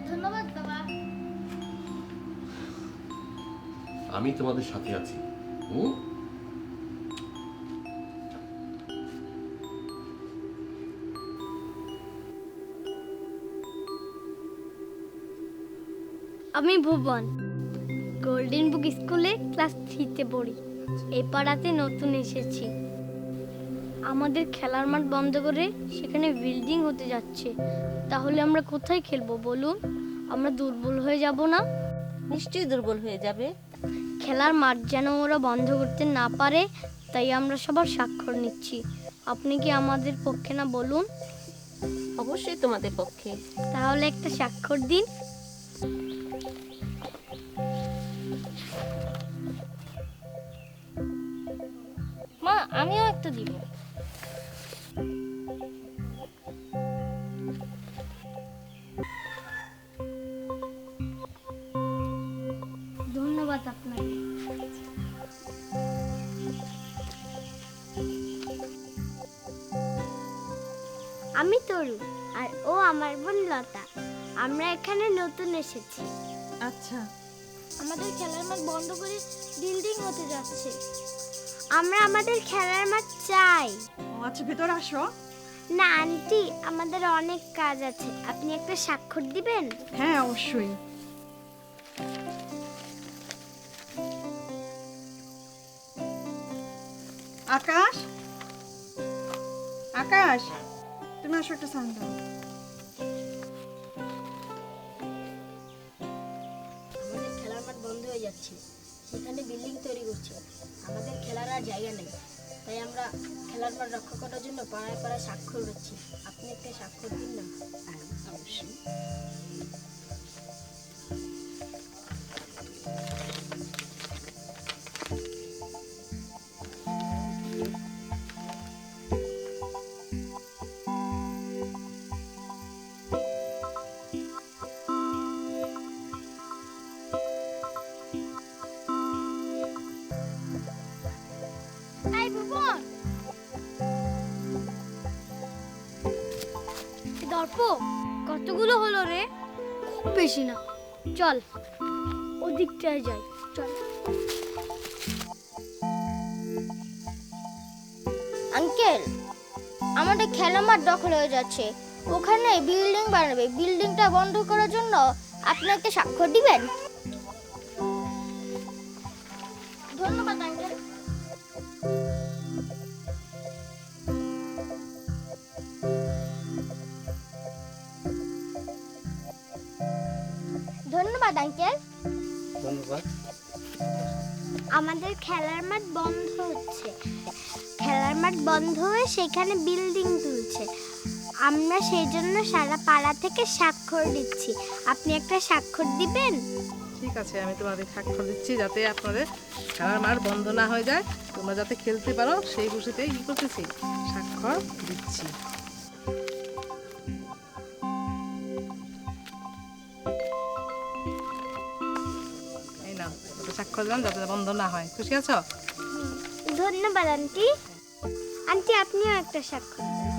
ধন্যবাদ বাবা। আমি তোমাদের সাথে আছি। হুম? আমি ভুবন, গোল্ডেন বুক স্কুলে ক্লাস 3-তে পড়ি। এই পাড়াতে নতুন এসেছি। আমাদের খেলার মাঠ বন্ধ করে সেখানে বিল্ডিং হতে যাচ্ছে। তাহলে আমরা কোথায় খেলবো বলুন? আমরা দুর্বল হয়ে যাব না? নিশ্চয়ই দুর্বল হয়ে যাবে। খেলার মাঠ যেন ওরা বন্ধ করতে না পারে, তাই আমরা সবার স্বাক্ষর নিচ্ছি। আপনি কি আমাদের পক্ষে না বলুন? অবশ্যই তোমাদের পক্ষে। তাহলে একটা স্বাক্ষর দিন। মা, আমিও একটা দিব। ধন্যবাদ আপনাকে। আমি তরু, আর ও আমার বোন লতা। আমরা এখানে নতুন এসেছি। আচ্ছা, আমাদের খেলার মাঠ বন্ধ করে বিল্ডিং হতে যাচ্ছে। আমরা আমাদের খেলার মাঠ চাই। ও আচ্ছা, ভেতর আসো। না আন্টি, আমাদের অনেক কাজ আছে। আপনি একটা স্বাক্ষর দিবেন? হ্যাঁ, অবশ্যই। আকাশ, আকাশ, তুমি আসো, একটা সাউন্ড দাও। আমাদের খেলার মাঠ বন্ধ হয়ে যাচ্ছে, সেখানে বিল্ডিং তৈরি করছে। আমাদের খেলার আর জায়গা নেই, তাই আমরা খেলার মাঠ রক্ষা করার জন্য পাড়ায় পাড়ায় স্বাক্ষর দিচ্ছি। আপনি একটা স্বাক্ষর দিন না। হ্যাঁ, অবশ্যই। এই ভুবন, দর্প কতগুলো হলো রে? খুব বেশি না, চল ওদিকটায় যাই। চল। আঙ্কেল, আমাদের খেলার মাঠ দখল হয়ে যাচ্ছে। ওখানে বিল্ডিং বানাবে। বিল্ডিংটা বন্ধ করার জন্য আপনি একটা স্বাক্ষর দিবেন? ধন্যবাদ আঙ্কেল। ধন্যবাদ আঙ্কেল। ধন্যবাদ। আমাদের খেলার মাঠ বন্ধ হচ্ছে। খেলার মাঠ বন্ধ হয়ে সেখানে বিল্ডিং তুলছে। আমরা সেই জন্য সারা পাড়া থেকে স্বাক্ষর দিচ্ছি। আপনি একটা স্বাক্ষর দিবেন? ঠিক আছে, আমি তোমাদের স্বাক্ষর দিচ্ছি যাতে আপনাদের খেলার মাঠ বন্ধ না হয়ে যায়, তোমরা যাতে খেলতে পারো সেই খুশিতে কি করতেছি, স্বাক্ষর দিচ্ছি। এই নাও, স্বাক্ষর দিলাম যাতে বন্ধ না হয়। খুশি আছো? ধন্যবাদ আন্টি। আন্টি, আপনিও একটা স্বাক্ষর দিন।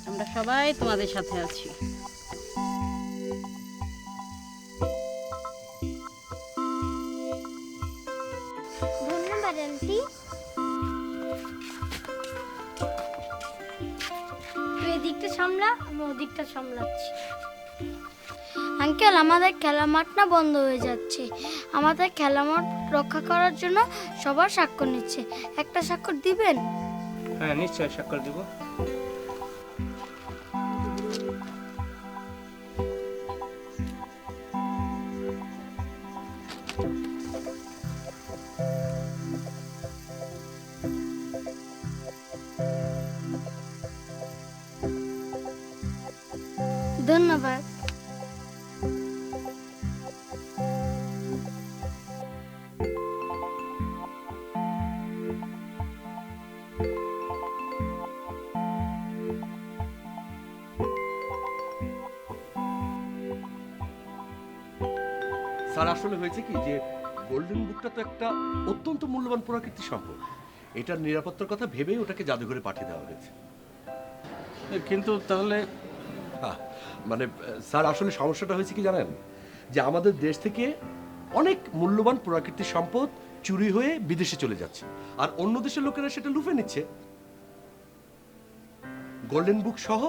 আমরা সবাই তোমাদের সাথে আছি। ধন্যবাদ আন্টি। তুই এদিকটা সামলা, আমি ওদিকটা সামলাচ্ছি। আঙ্কেল, আমাদের খেলা মাঠ না বন্ধ হয়ে যাচ্ছে। আমাদের খেলা মাঠ রক্ষা করার জন্য সবার স্বাক্ষর নিচ্ছে। একটা স্বাক্ষর দিবেন? হ্যাঁ, নিশ্চয় স্বাক্ষর দিব। ধন্যবাদ। স্যার আসলে হয়েছে কি যে গোল্ডেন বুকটা তো একটা অত্যন্ত মূল্যবান প্রাকৃতিক সম্পদ, এটার নিরাপত্তার কথা ভেবেই ওটাকে জাদুঘরে পাঠিয়ে দেওয়া হয়েছে। কিন্তু তাহলে মানে স্যার আসলে সমস্যাটা হয়েছে কি জানেন, যে আমাদের দেশ থেকে অনেক মূল্যবান প্রাকৃতিক সম্পদ চুরি হয়ে বিদেশে চলে যাচ্ছে, আর অন্য দেশের লোকেরা সেটা লুফে নিচ্ছে। গোল্ডেন বুক সহ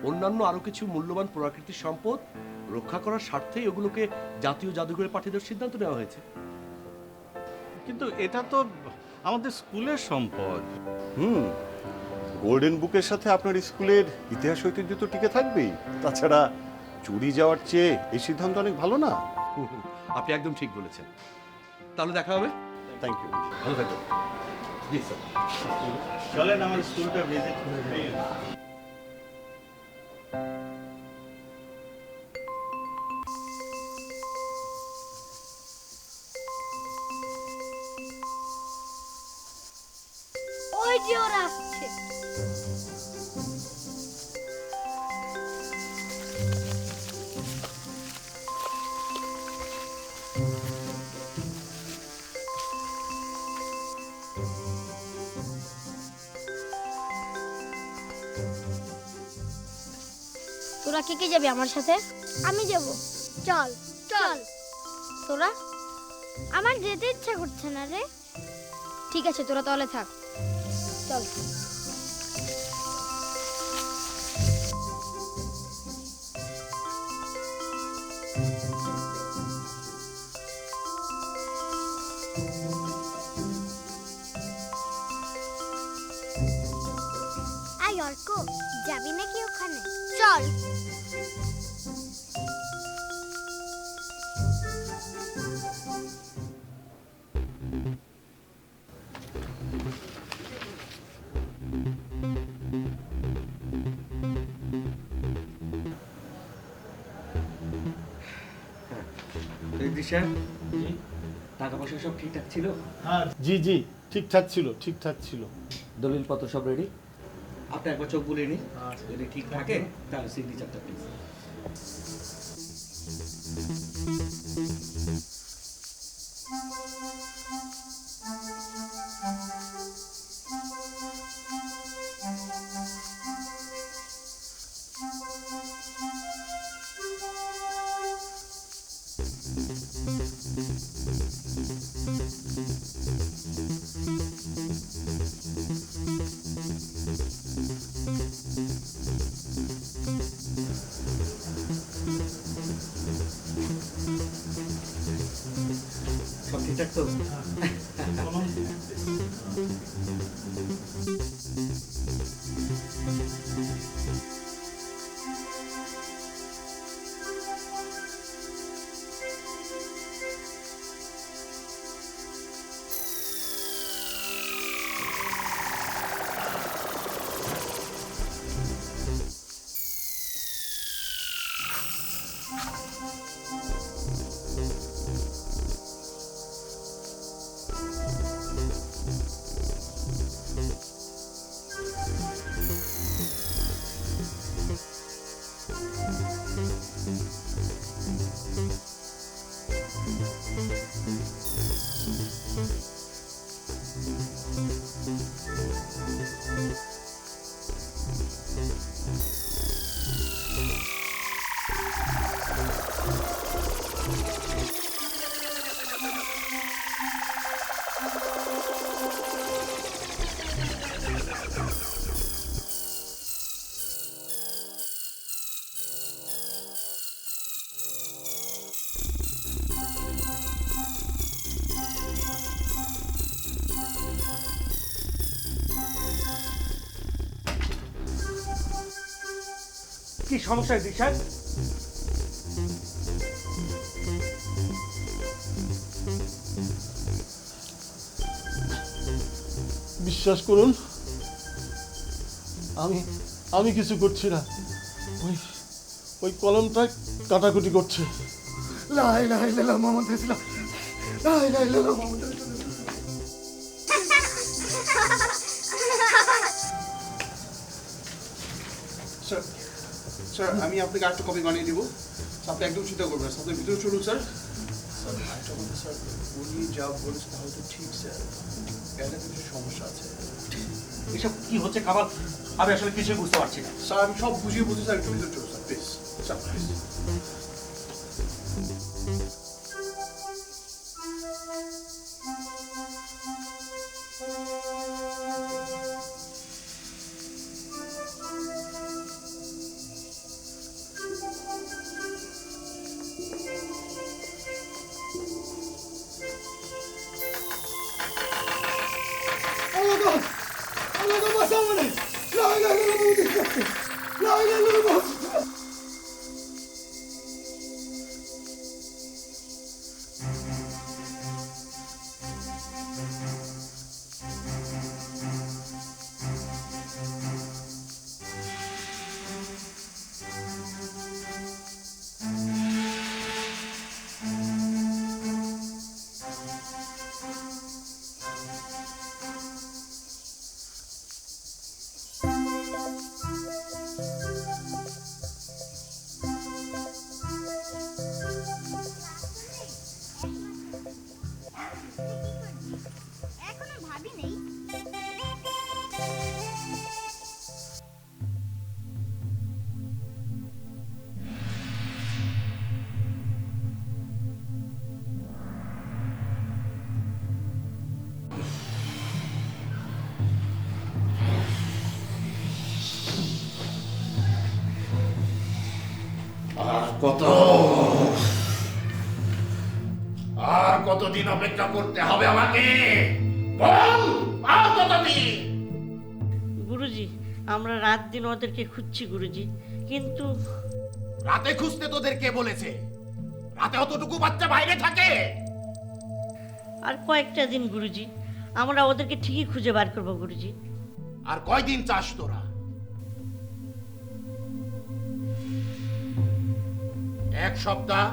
অন্যান্য আরো কিছু মূল্যবান প্রাকৃতিক সম্পদ রক্ষা করার স্বার্থেই ওগুলোকে জাতীয় জাদুঘরে পাঠিয়ে দেওয়ার সিদ্ধান্ত নেওয়া হয়েছে। কিন্তু এটা তো আমাদের স্কুলের সম্পদ। গোল্ডেন বুকের সাথে আপনার স্কুলের ইতিহাস ঐতিহ্য তো টিকে থাকবেই। তাছাড়া চুরি যাওয়ার চেয়ে এই সিদ্ধান্ত অনেক ভালো না? আপনি একদম ঠিক বলেছেন। তাহলে দেখা হবে। Thank you. ভালো থাকবেন। জি স্যার। চলেন আমার স্কুলটা ভিজিট করে যাই। ওই যে ওরা আসছে। তোরা কে কে যাবি আমার সাথে? আমি যাব। চল চল। তোরা? আমার যেতে ইচ্ছা করছে না রে। ঠিক আছে, তোরা তাহলে থাক। চল। আই অর্ক, যাবি নাকি ওখানে? চল। দিশা, টাকা পয়সা সব ঠিকঠাক ছিল? জি জি, ঠিকঠাক ছিল, ঠিকঠাক ছিল। দলিলপত্র সব রেডি? আপনি একবার চোখ বুলিয়ে নিন, যদি ঠিক থাকে তাহলে সিগনেচারটা প্লিজ। সব ঠিকঠাক তো? কি সমস্যা দিশা? বিশ্বাস করুন, আমি কিছু করছি না। ওই কলমটা কাটাকুটি করছে। লা ইলাহা ইল্লাল্লাহ মুহাম্মাদুর রাসূলুল্লাহ, লা ইলাহা ইল্লাল্লাহ মুহাম্মাদুর রাসূলুল্লাহ। স্যার, আমি আপনাকে আরেকটা কপি বানিয়ে দিব। আপনি একদম চিন্তা করবেন, আপনি ভিতরে চলুন স্যার। এসব কি হচ্ছে কামাল? আমি আসলে কিছুই বুঝতে পারছি না। স্যার আমি সব বুঝিয়ে বলছি স্যার, একটু ভিতরে চলো স্যার প্লিজ। Sir please. আর কতদিন অপেক্ষা করতে হবে আমাকে? বল, আর কতদিন? গুরুজি, আমরা রাত দিন ওদেরকে খুঁজছি গুরুজি, কিন্তু রাতে খুঁজতে তোদের কে বলেছে? রাতে অতটুকু বাচ্চা বাইরে থাকে? আর কয়েকটা দিন গুরুজি, আমরা ওদেরকে ঠিকই খুঁজে বার করবো গুরুজি। আর কয়দিন চাস তোরা? এক সপ্তাহ,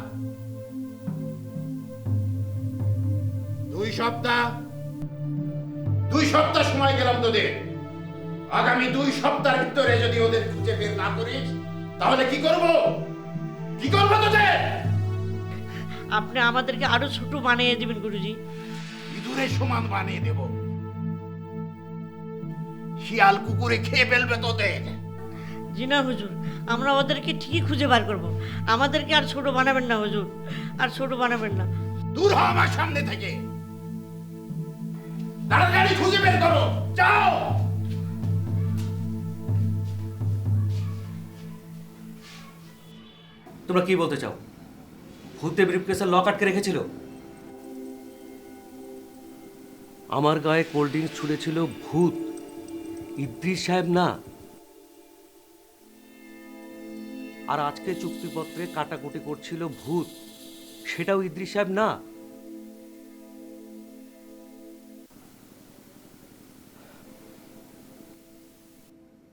2 সপ্তাহ, 2 সপ্তাহ সময় গেলাম তোদের। আগামী 2 সপ্তাহের ভিতরে যদি ওদের খুঁজে বের না করিস তাহলে কি করব? কি করব তোদের? আপনি আমাদেরকে আরো ছোট বানিয়ে দিবেন গুরুজি। ইঁদুরের সমান বানিয়ে দেব। শিয়াল কুকুরে খেয়ে ফেলবে তোদের। জি না হুজুর, আমরা ওদেরকে ঠিকই খুঁজে বার করব। আমাদেরকে আর ছোট বানাবেন না হুজুর, আর ছোট বানাবেন না। দূর হ আমার সামনে থেকে। তাড়াতাড়ি খুঁজে বের করো, যাও। তোমরা কি বলতে চাও? ভূতে ব্রিফকেসের লক আটকে রেখেছিল? আমার গায়ে কোল্ড ড্রিঙ্কস ছুঁড়েছিল ভূত, ইদ্রিস সাহেব না। আর আজকে চুক্তিপত্রে কাটাকুটি করছিল ভূত, সেটাও ইদ্রিস সাহেব না।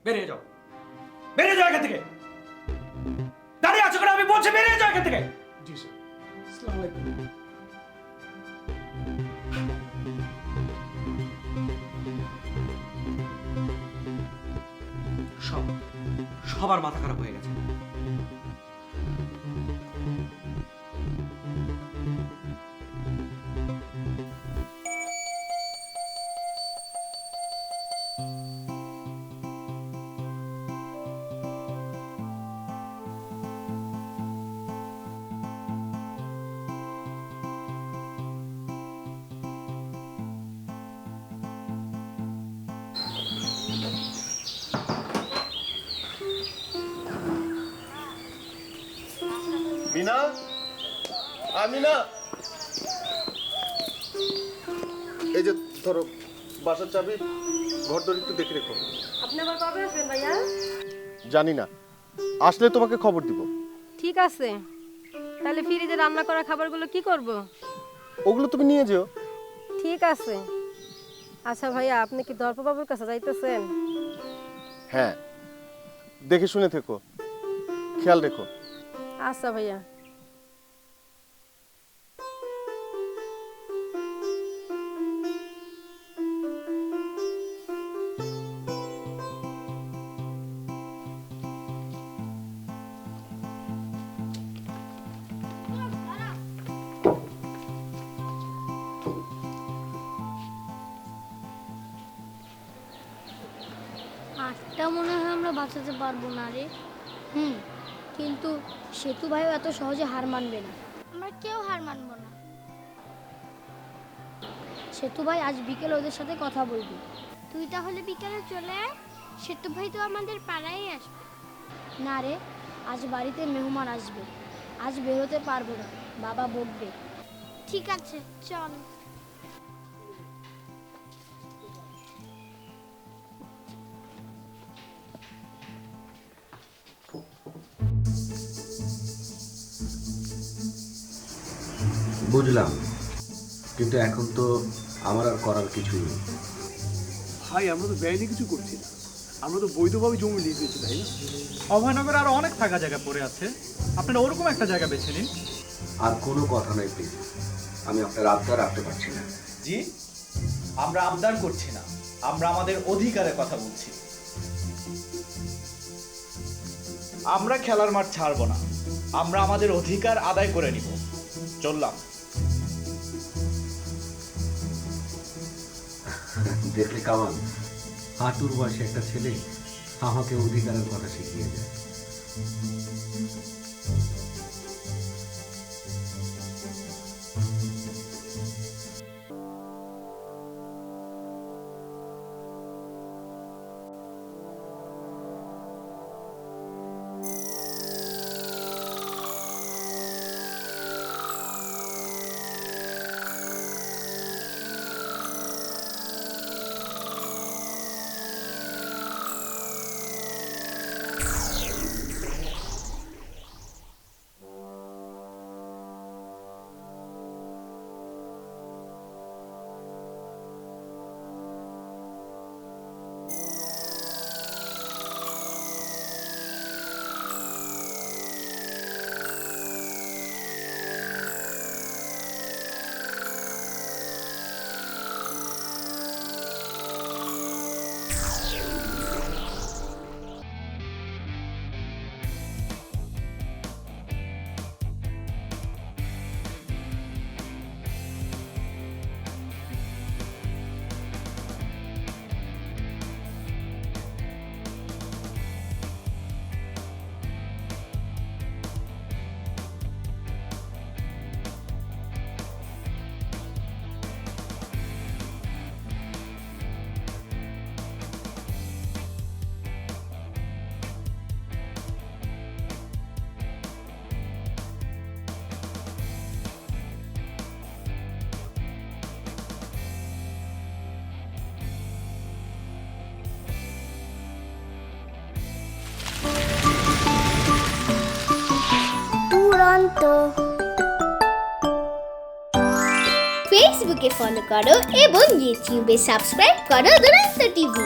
বেরিয়ে যাও, বেরিয়ে যাও এখান থেকে। দাঁড়িয়ে আছো কেন? আমি বলছি বেরিয়ে যাও এখান থেকে। জি স্যার। আসসালামু আলাইকুম। সবার মাথা খারাপ হয়ে গেছে। মিনা, আমিনা, এই যে ধরো বাসার চাবি, ঘর দড়ি একটু দেখে রেখো। আপনি আবার কবে আসবেন ভাইয়া? জানি না, আসলে তোমাকে খবর দিব। ঠিক আছে, তাহলে ফ্রিজে রান্না করা খাবারগুলো কি করব? ওগুলো তুমি নিয়ে যেও। ঠিক আছে। আচ্ছা ভাইয়া, আপনি কি দর্পবাবুর কাছে যাইতেছেন? হ্যাঁ, দেখে শুনে থেকো, খেয়াল রেখো। আচ্ছা ভাইয়া। ওটা মনে হয় আমরা বাঁচাতে পারবো না রে। কিন্তু সেতু ভাইও এত সহজে হার মানবে না। আমরা কেউ হার মানবো না। সেতু ভাই আজ বিকেল ওদের সাথে কথা বলবি। তুই তাহলে বিকেলে চলে আয়, সেতু ভাই তো আমাদের পাড়ায় আসবে। না রে, আজ বাড়িতে মেহমান আসবে, আজ বেরোতে পারবো না, বাবা বকবে। ঠিক আছে, চল। বুঝলাম, কিন্তু এখন তো আমার আর করার কিছুই নেই। ভাই আমরা তো বেআইনি কিছু করছি না, আমরা তো বৈধভাবে জমি লিজ দিচ্ছি, তাই না? অভয়নগরে আরো অনেক ফাঁকা জায়গা পড়ে আছে, আপনারা ওরকম একটা জায়গা বেছে নিন। আর কোনো কথা নাই প্লিজ, আমি আপনার আবদার রাখতে পারছি না। জি, আমরা আবদার করছি না, আমরা আমাদের অধিকারের কথা বলছি। আমরা খেলার মাঠ ছাড়বো না, আমরা আমাদের অধিকার আদায় করে নিব। চললাম। দেখলে কামাল, হাঁটুর বয়সে একটা ছেলে আমাকে অধিকারের কথা শিখিয়ে যায়। ফেসবুকে ফলো করো এবং ইউটিউবে সাবস্ক্রাইব করো দুরন্ত টিভি।